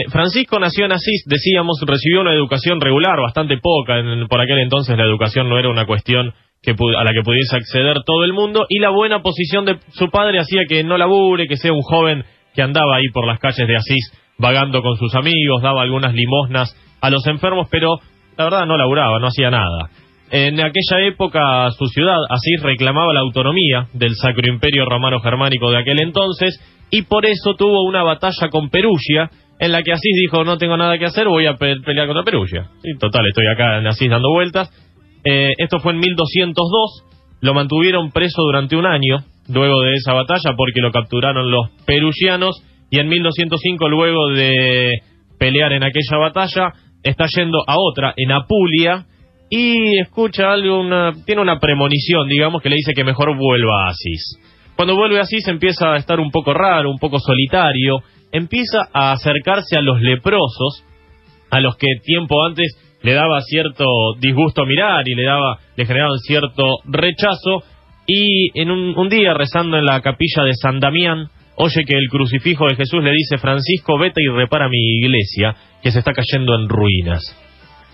Francisco nació en Asís, decíamos, recibió una educación regular, bastante poca, por aquel entonces la educación no era una cuestión a la que pudiese acceder todo el mundo, y la buena posición de su padre hacía que no labure, que sea un joven que andaba ahí por las calles de Asís vagando con sus amigos, daba algunas limosnas a los enfermos, pero la verdad no laburaba, no hacía nada. En aquella época su ciudad, Asís, reclamaba la autonomía del Sacro Imperio Romano Germánico de aquel entonces, y por eso tuvo una batalla con Perugia, en la que Asís dijo, no tengo nada que hacer, voy a pelear contra Perugia. Y total, estoy acá en Asís dando vueltas. Esto fue en 1202, lo mantuvieron preso durante un año, luego de esa batalla, porque lo capturaron los perugianos, y en 1205, luego de pelear en aquella batalla, está yendo a otra, en Apulia, y escucha algo, tiene una premonición, digamos, que le dice que mejor vuelva a Asís. Cuando vuelve a Asís empieza a estar un poco raro, un poco solitario, empieza a acercarse a los leprosos, a los que tiempo antes le daba cierto disgusto mirar y le generaban cierto rechazo, y en un día rezando en la capilla de San Damián, oye que el crucifijo de Jesús le dice, Francisco, vete y repara mi iglesia, que se está cayendo en ruinas.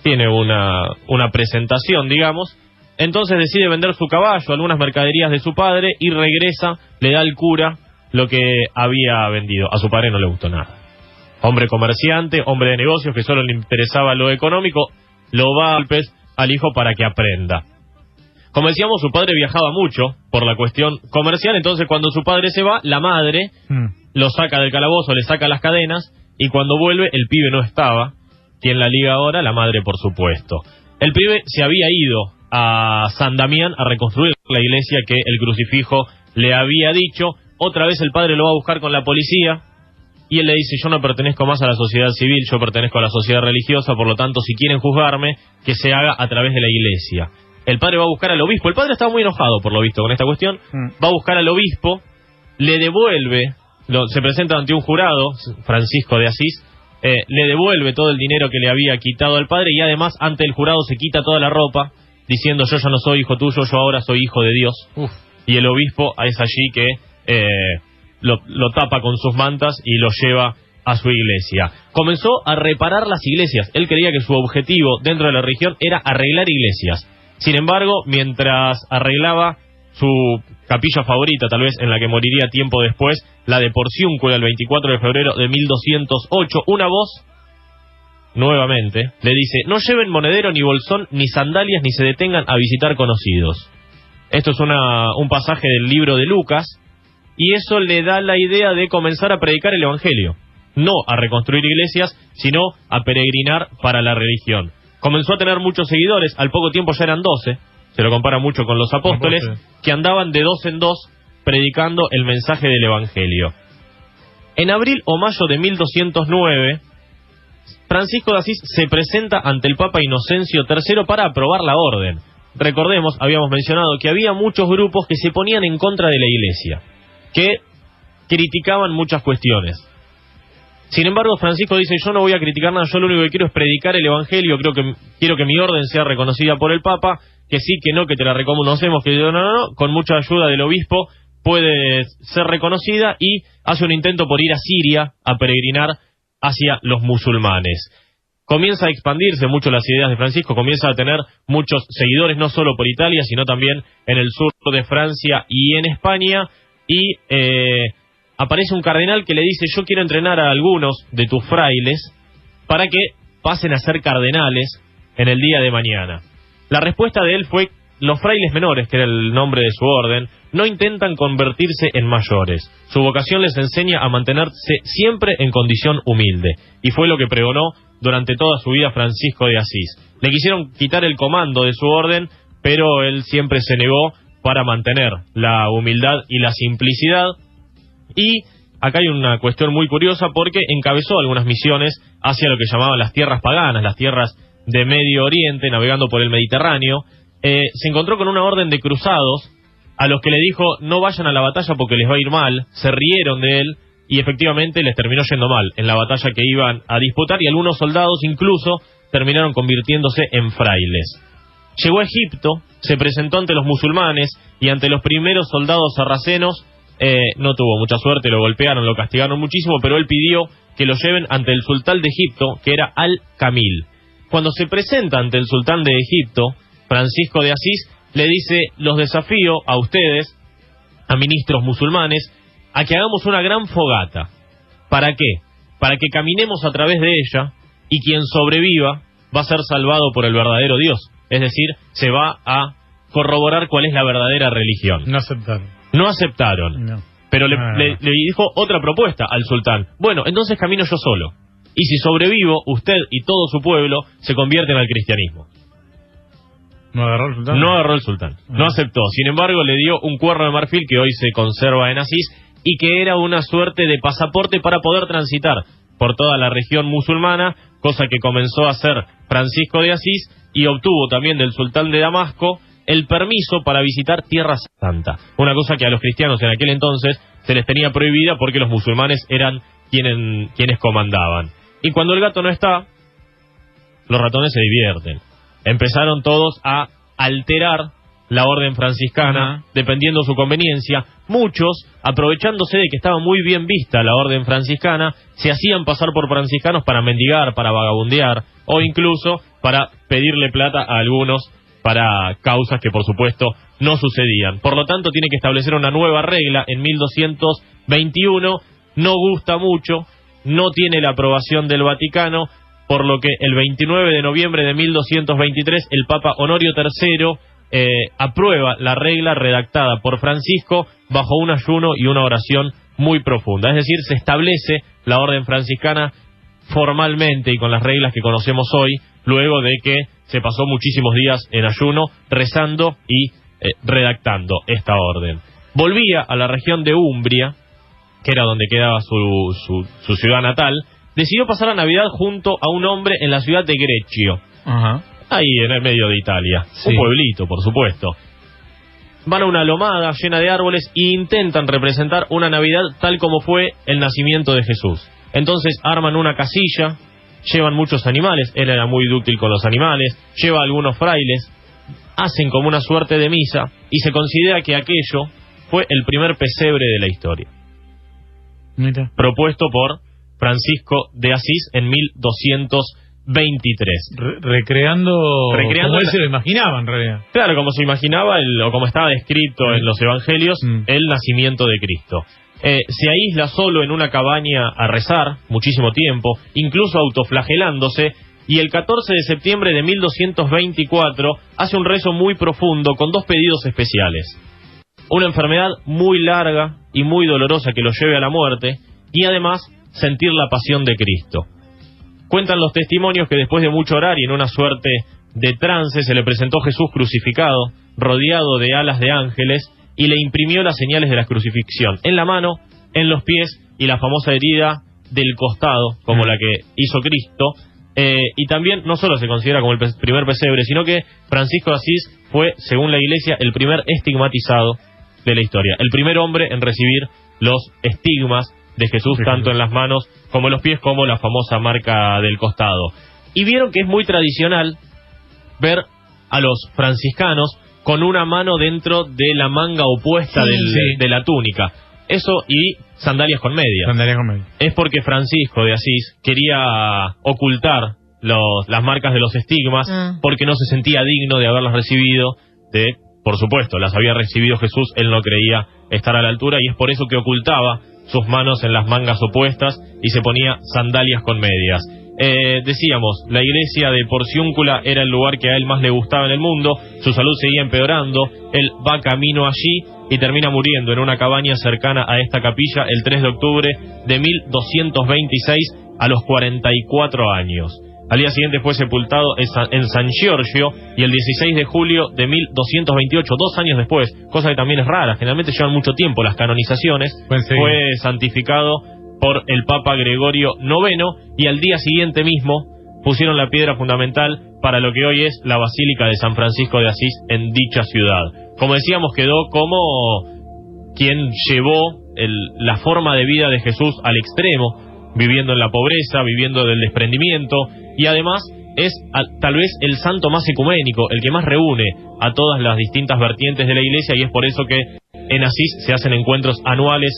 Tiene una presentación, digamos. Entonces decide vender su caballo, algunas mercaderías de su padre, y regresa, le da al cura lo que había vendido. A su padre no le gustó nada. Hombre comerciante, hombre de negocios, que solo le interesaba lo económico, lo va a golpes al hijo para que aprenda. Como decíamos, su padre viajaba mucho por la cuestión comercial, entonces cuando su padre se va, la madre lo saca del calabozo, le saca las cadenas, y cuando vuelve, el pibe no estaba. ¿Quién la liga ahora? La madre, por supuesto. El pibe se había ido a San Damián a reconstruir la iglesia que el crucifijo le había dicho. Otra vez el padre lo va a buscar con la policía, y él le dice, yo no pertenezco más a la sociedad civil, yo pertenezco a la sociedad religiosa, por lo tanto, si quieren juzgarme, que se haga a través de la iglesia. El padre va a buscar al obispo, el padre estaba muy enojado por lo visto con esta cuestión, va a buscar al obispo, le devuelve, se presenta ante un jurado, Francisco de Asís, le devuelve todo el dinero que le había quitado al padre, y además ante el jurado se quita toda la ropa, diciendo, yo ya no soy hijo tuyo, yo ahora soy hijo de Dios. Y el obispo es allí que lo tapa con sus mantas y lo lleva a su iglesia. Comenzó a reparar las iglesias. Él creía que su objetivo dentro de la religión era arreglar iglesias. Sin embargo, mientras arreglaba su capilla favorita, tal vez en la que moriría tiempo después, la de Porciúncula, el 24 de febrero de 1208, una voz, nuevamente, le dice, no lleven monedero, ni bolsón, ni sandalias, ni se detengan a visitar conocidos. Esto es un pasaje del libro de Lucas, y eso le da la idea de comenzar a predicar el evangelio. No a reconstruir iglesias, sino a peregrinar para la religión. Comenzó a tener muchos seguidores, al poco tiempo ya eran 12, se lo compara mucho con los apóstoles, que andaban de 2 en 2 predicando el mensaje del evangelio. En abril o mayo de 1209, Francisco de Asís se presenta ante el Papa Inocencio III para aprobar la orden. Recordemos, habíamos mencionado que había muchos grupos que se ponían en contra de la iglesia, que criticaban muchas cuestiones. Sin embargo, Francisco dice, yo no voy a criticar nada, yo lo único que quiero es predicar el evangelio, quiero que mi orden sea reconocida por el Papa, que sí, que no, que te la reconocemos, que no, con mucha ayuda del obispo puede ser reconocida, y hace un intento por ir a Siria a peregrinar hacia los musulmanes. Comienza a expandirse mucho las ideas de Francisco, comienza a tener muchos seguidores, no solo por Italia, sino también en el sur de Francia y en España, y aparece un cardenal que le dice, yo quiero entrenar a algunos de tus frailes para que pasen a ser cardenales en el día de mañana. La respuesta de él fue, los frailes menores, que era el nombre de su orden, no intentan convertirse en mayores. Su vocación les enseña a mantenerse siempre en condición humilde. Y fue lo que pregonó durante toda su vida Francisco de Asís. Le quisieron quitar el comando de su orden, pero él siempre se negó para mantener la humildad y la simplicidad. Y acá hay una cuestión muy curiosa, porque encabezó algunas misiones hacia lo que llamaban las tierras paganas, las tierras de Medio Oriente, navegando por el Mediterráneo. Se encontró con una orden de cruzados a los que le dijo, no vayan a la batalla porque les va a ir mal. Se rieron de él y efectivamente les terminó yendo mal en la batalla que iban a disputar, y algunos soldados incluso terminaron convirtiéndose en frailes. Llegó a Egipto, se presentó ante los musulmanes y ante los primeros soldados sarracenos No tuvo mucha suerte, lo golpearon, lo castigaron muchísimo, pero él pidió que lo lleven ante el sultán de Egipto, que era Al-Kamil. Cuando se presenta ante el sultán de Egipto, Francisco de Asís le dice: los desafío a ustedes, a ministros musulmanes, a que hagamos una gran fogata. ¿Para qué? Para que caminemos a través de ella, y quien sobreviva va a ser salvado por el verdadero Dios. Es decir, se va a corroborar cuál es la verdadera religión. No aceptaron. No aceptaron. No. Pero le dijo otra propuesta al sultán. Bueno, entonces camino yo solo. Y si sobrevivo, usted y todo su pueblo se convierten al cristianismo. ¿No agarró el sultán? No agarró el sultán. No aceptó. Sin embargo, le dio un cuerno de marfil que hoy se conserva en Asís y que era una suerte de pasaporte para poder transitar por toda la región musulmana, cosa que comenzó a hacer Francisco de Asís, y obtuvo también del sultán de Damasco el permiso para visitar Tierra Santa, una cosa que a los cristianos en aquel entonces se les tenía prohibida porque los musulmanes eran quienes comandaban. Y cuando el gato no está, los ratones se divierten. Empezaron todos a alterar la orden franciscana, dependiendo de su conveniencia. Muchos, aprovechándose de que estaba muy bien vista la orden franciscana, se hacían pasar por franciscanos para mendigar, para vagabundear, o incluso para pedirle plata a algunos para causas que por supuesto no sucedían. Por lo tanto, tiene que establecer una nueva regla en 1221, no gusta mucho, no tiene la aprobación del Vaticano, por lo que el 29 de noviembre de 1223 el Papa Honorio III aprueba la regla redactada por Francisco bajo un ayuno y una oración muy profunda. Es decir, se establece la orden franciscana formalmente y con las reglas que conocemos hoy, luego de que se pasó muchísimos días en ayuno, rezando y redactando esta orden. Volvía a la región de Umbria, que era donde quedaba su ciudad natal. Decidió pasar la Navidad junto a un hombre en la ciudad de Greccio, ahí en el medio de Italia, un pueblito, por supuesto. Van a una lomada llena de árboles e intentan representar una Navidad tal como fue el nacimiento de Jesús. Entonces arman una casilla, llevan muchos animales, él era muy dúctil con los animales, lleva a algunos frailes, hacen como una suerte de misa, y se considera que aquello fue el primer pesebre de la historia. Mira. Propuesto por Francisco de Asís en 1223. Recreando como él se lo imaginaba en realidad. Claro, como se imaginaba, o como estaba descrito en los evangelios, el nacimiento de Cristo. Se aísla solo en una cabaña a rezar muchísimo tiempo, incluso autoflagelándose, y el 14 de septiembre de 1224 hace un rezo muy profundo con dos pedidos especiales: una enfermedad muy larga y muy dolorosa que lo lleve a la muerte, y además sentir la pasión de Cristo. Cuentan los testimonios que después de mucho orar y en una suerte de trance se le presentó Jesús crucificado, rodeado de alas de ángeles, y le imprimió las señales de la crucifixión en la mano, en los pies y la famosa herida del costado, como la que hizo Cristo. Y también no solo se considera como el primer pesebre, sino que Francisco de Asís fue, según la Iglesia, el primer estigmatizado de la historia, el primer hombre en recibir los estigmas de Jesús, tanto en las manos como en los pies, como la famosa marca del costado. Y vieron que es muy tradicional ver a los franciscanos con una mano dentro de la manga opuesta de la túnica. Eso, y sandalias con medias. Sandalias con medias. Es porque Francisco de Asís quería ocultar las marcas de los estigmas, porque no se sentía digno de haberlas recibido. Por supuesto, las había recibido Jesús, él no creía estar a la altura, y es por eso que ocultaba sus manos en las mangas opuestas y se ponía sandalias con medias. Decíamos, la iglesia de Porciúncula era el lugar que a él más le gustaba en el mundo, su salud seguía empeorando, él va camino allí y termina muriendo en una cabaña cercana a esta capilla el 3 de octubre de 1226 a los 44 años. Al día siguiente fue sepultado en San Giorgio, y el 16 de julio de 1228, 2 años después, cosa que también es rara, generalmente llevan mucho tiempo las canonizaciones, fue santificado por el Papa Gregorio IX, y al día siguiente mismo pusieron la piedra fundamental para lo que hoy es la Basílica de San Francisco de Asís en dicha ciudad. Como decíamos, quedó como quien llevó la forma de vida de Jesús al extremo, viviendo en la pobreza, viviendo del desprendimiento, y además es tal vez el santo más ecuménico, el que más reúne a todas las distintas vertientes de la iglesia, y es por eso que en Asís se hacen encuentros anuales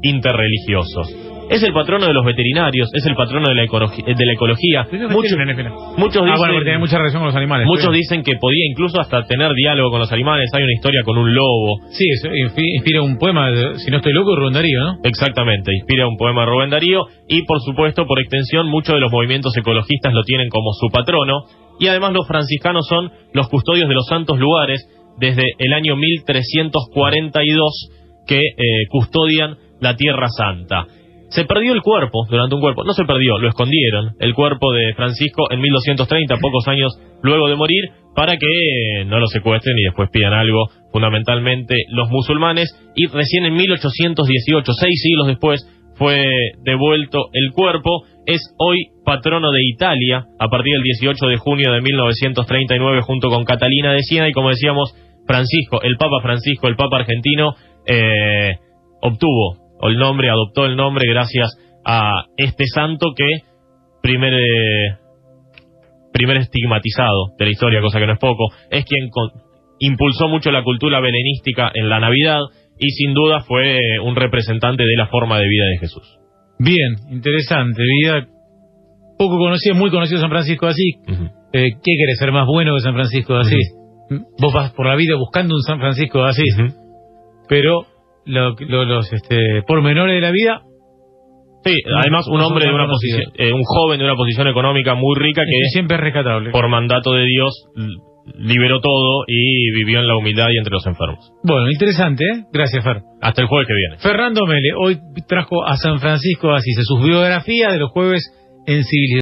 interreligiosos. Es el patrono de los veterinarios, es el patrono de la ecología. Muchos dicen, porque tiene mucha relación con los animales. Muchos dicen que podía incluso hasta tener diálogo con los animales. Hay una historia con un lobo. Sí, eso inspira un poema, si no estoy loco, de Rubén Darío, ¿no? Exactamente, inspira un poema de Rubén Darío. Y por supuesto, por extensión, muchos de los movimientos ecologistas lo tienen como su patrono. Y además los franciscanos son los custodios de los santos lugares desde el año 1342 que custodian la Tierra Santa. Se perdió el cuerpo, no se perdió, lo escondieron, el cuerpo de Francisco en 1230, pocos años luego de morir, para que no lo secuestren y después pidan algo, fundamentalmente los musulmanes, y recién en 1818, 6 siglos después, fue devuelto el cuerpo. Es hoy patrono de Italia, a partir del 18 de junio de 1939, junto con Catalina de Siena, y como decíamos, Francisco, el Papa argentino, adoptó el nombre gracias a este santo que primer estigmatizado de la historia, cosa que no es poco, es quien impulsó mucho la cultura belenística en la Navidad y sin duda fue un representante de la forma de vida de Jesús. Bien, interesante, vida poco conocida, muy conocido San Francisco de Asís. ¿Qué querés, ser más bueno que San Francisco de Asís? Vos vas por la vida buscando un San Francisco de Asís, pero los pormenores de la vida. Sí, además un hombre de una posición, un joven de una posición económica muy rica que siempre es rescatable. Por mandato de Dios liberó todo y vivió en la humildad y entre los enfermos. Bueno, interesante, ¿eh? Gracias, Fer. Hasta el jueves que viene. Fernando Mele hoy trajo a San Francisco de Asís, sus biografías de los jueves en Civilización.